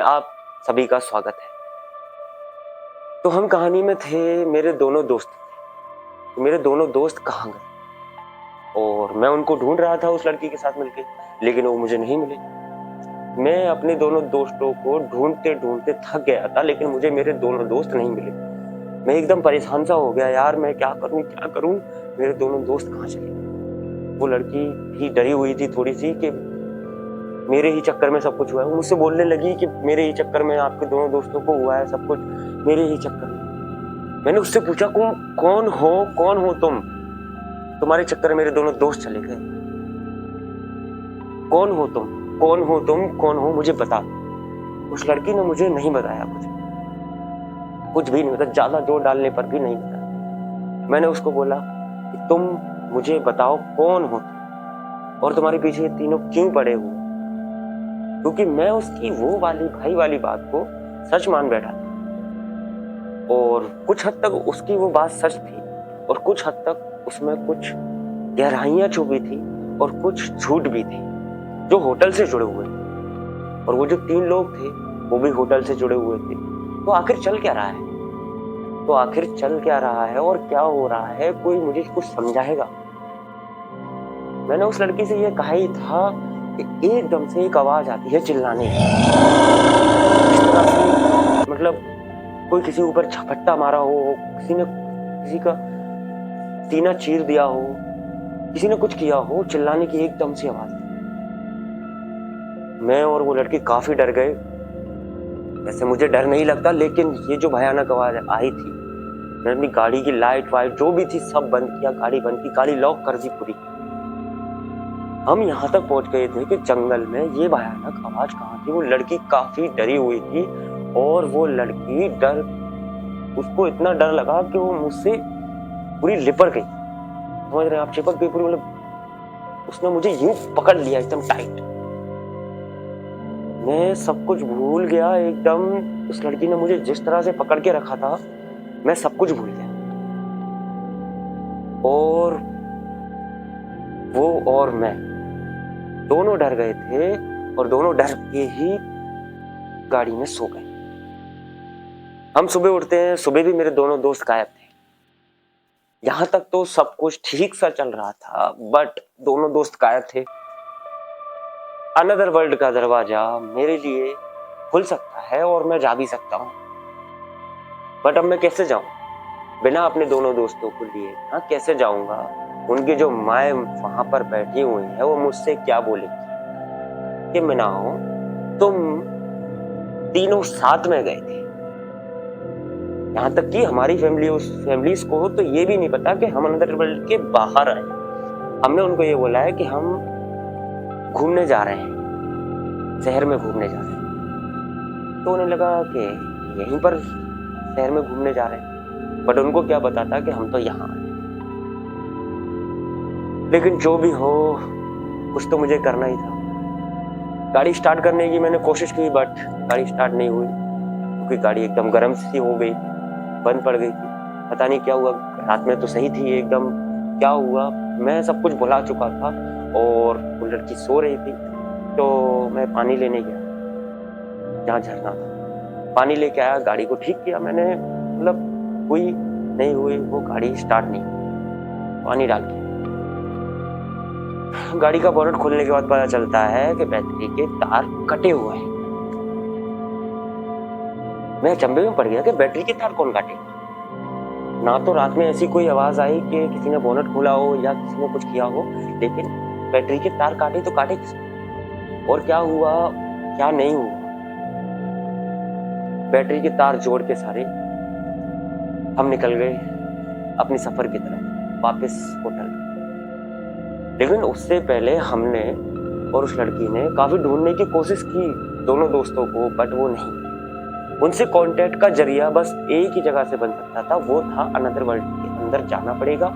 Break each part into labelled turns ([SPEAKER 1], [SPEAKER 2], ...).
[SPEAKER 1] आप सभी का स्वागत है। तो हम कहानी में थे, मेरे दोनों दोस्त थे। मेरे दोनों दोस्त कहाँ गए और मैं उनको ढूंढ रहा था उस लड़की के साथ मिलके, लेकिन वो मुझे नहीं मिले। मैं अपने दोनों दोस्तों को ढूंढते ढूंढते थक गया था, लेकिन मुझे मेरे दोनों दोस्त नहीं मिले। मैं एकदम परेशान सा हो गया, यार मैं क्या करूं, मेरे दोनों दोस्त कहाँ चले गए। वो लड़की भी डरी हुई थी थोड़ी सी कि मेरे ही चक्कर में सब कुछ हुआ है। वो मुझसे बोलने लगी कि मेरे ही चक्कर में आपके दोनों दोस्तों को हुआ है सब कुछ, मेरे ही चक्कर में। मैंने उससे पूछा, कौन हो तुम? तुम्हारे चक्कर में मेरे दोनों दोस्त चले गए। कौन हो तुम, कौन हो, मुझे बता। उस लड़की ने मुझे नहीं बताया, कुछ भी नहीं बताया, ज्यादा जोर डालने पर भी नहीं बताया। मैंने उसको बोला कि तुम मुझे बताओ कौन हो तुम, और तुम्हारे पीछे तीनों क्यों पड़े हुए? क्योंकि मैं उसकी वो वाली भाई वाली बात को सच मान बैठा था, और कुछ हद तक उसकी वो बात सच थी, और कुछ हद तक उसमें कुछ गहराइयां छुपी थी, और कुछ झूठ भी थी जो होटल से जुड़े हुए थे। और वो जो 3 लोग थे वो भी होटल से जुड़े हुए थे। तो आखिर चल क्या रहा है और क्या हो रहा है, कोई मुझे कुछ समझाएगा। मैंने उस लड़की से ये कहा ही था कि एकदम से एक आवाज आती है चिल्लाने की, इस तरह से, मतलब कोई किसी ऊपर झपट्टा मारा हो, किसी ने किसी का सीना चीर दिया हो, किसी ने कुछ किया हो, चिल्लाने की एकदम से आवाज। मैं और वो लड़की काफी डर गए। वैसे मुझे डर नहीं लगता, लेकिन ये जो भयानक आवाज आई थी, मैंने अपनी गाड़ी की लाइट वाइट जो भी थी सब बंद किया, गाड़ी बंद की, गाड़ी लॉक कर दी पूरी। हम यहाँ तक पहुंच गए थे कि जंगल में ये भयानक आवाज कहाँ थी। वो लड़की काफी डरी हुई थी, और वो लड़की उसको इतना डर लगा कि वो मुझसे पूरी लिपट गई। समझ रहे हैं आप? चिपक गई पूरी, मतलब उसने मुझे यूं पकड़ लिया एकदम टाइट। मैं सब कुछ भूल गया एकदम। उस लड़की ने मुझे जिस तरह से पकड़ के रखा था, मैं सब कुछ भूल गया। और वो और मैं दोनों डर गए थे, और दोनों डर के ही गाड़ी में सो गए। हम सुबह उठते हैं, सुबह भी मेरे दोनों दोस्त गायब थे। यहां तक तो सब कुछ ठीक सा चल रहा था, बट दोनों दोस्त गायब थे। अनदर वर्ल्ड का दरवाजा मेरे लिए खुल सकता है और मैं जा भी सकता हूँ, बट अब मैं कैसे जाऊं बिना अपने दोनों दोस्तों को लिए? हाँ, कैसे जाऊंगा? उनकी जो माए वहां पर बैठी हुई है, वो मुझसे क्या बोलेगी कि मिनाओ तुम तीनों साथ में गए थे। यहाँ तक कि हमारी फैमिलीज को तो ये भी नहीं पता कि हम अनदर वर्ल्ड के बाहर आए। हमने उनको ये बोला है कि हम घूमने जा रहे हैं, शहर में घूमने जा रहे हैं। तो उन्हें लगा कि यहीं पर शहर में घूमने जा रहे हैं, बट उनको क्या पता था कि हम तो यहाँ आए। लेकिन जो भी हो, कुछ तो मुझे करना ही था। गाड़ी स्टार्ट करने की मैंने कोशिश की, बट गाड़ी स्टार्ट नहीं हुई, क्योंकि गाड़ी एकदम गर्म सी हो गई, बंद पड़ गई थी। पता नहीं क्या हुआ, रात में तो सही थी एकदम, क्या हुआ मैं सब कुछ भुला चुका था। और वो लड़की सो रही थी, तो मैं पानी लेने गया जहाँ झरना था। पानी लेके आया, गाड़ी को ठीक किया मैंने, मतलब हुई नहीं हुई वो गाड़ी स्टार्ट नहीं, पानी डाल के। गाड़ी का बोनट खोलने के बाद पता चलता है कि बैटरी के तार कटे हुए हैं। मैं अचंभे में पड़ गया कि बैटरी के तार कौन काटे। ना तो रात में ऐसी कोई आवाज आई कि किसी ने बोनट खोला हो या किसी ने कुछ किया हो, लेकिन बैटरी के तार काटे तो काटे किसने, और क्या हुआ क्या नहीं हुआ। बैटरी के तार जोड़ के सारे हम निकल गए अपनी सफर की तरफ वापस होटल। लेकिन उससे पहले हमने और उस लड़की ने काफी ढूंढने की कोशिश की दोनों दोस्तों को, बट वो नहीं। उनसे कांटेक्ट का जरिया बस एक ही जगह से बन सकता था, वो था अनदर वर्ल्ड के अंदर जाना पड़ेगा।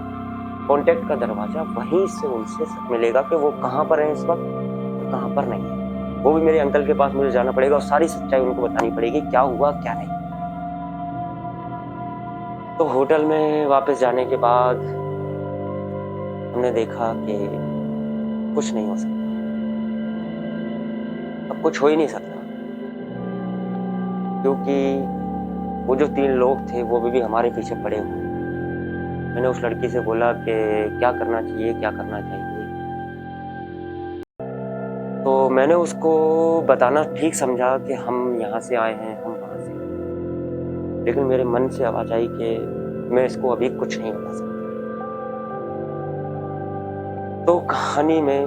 [SPEAKER 1] कांटेक्ट का दरवाजा वहीं से उनसे मिलेगा कि वो कहाँ पर है इस वक्त और कहाँ पर नहीं है। वो भी मेरे अंकल के पास मुझे जाना पड़ेगा और सारी सच्चाई उनको बतानी पड़ेगी, क्या हुआ क्या नहीं। तो होटल में वापस जाने के बाद हमने देखा कि कुछ नहीं हो सकता, अब कुछ हो ही नहीं सकता। क्योंकि वो जो 3 लोग थे वो अभी भी हमारे पीछे पड़े हुए हैं। मैंने उस लड़की से बोला कि क्या करना चाहिए, क्या करना चाहिए? तो मैंने उसको बताना ठीक समझा कि हम यहाँ से आए हैं, हम वहाँ से, लेकिन मेरे मन से आवाज़ आई कि मैं इसको अभी कुछ नहीं बता सकता। तो कहानी में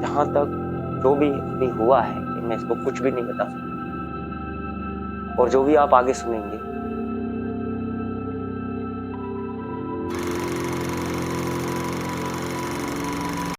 [SPEAKER 1] जहाँ तक जो भी अभी हुआ है कि मैं इसको कुछ भी नहीं बता सकता, और जो भी आप आगे सुनेंगे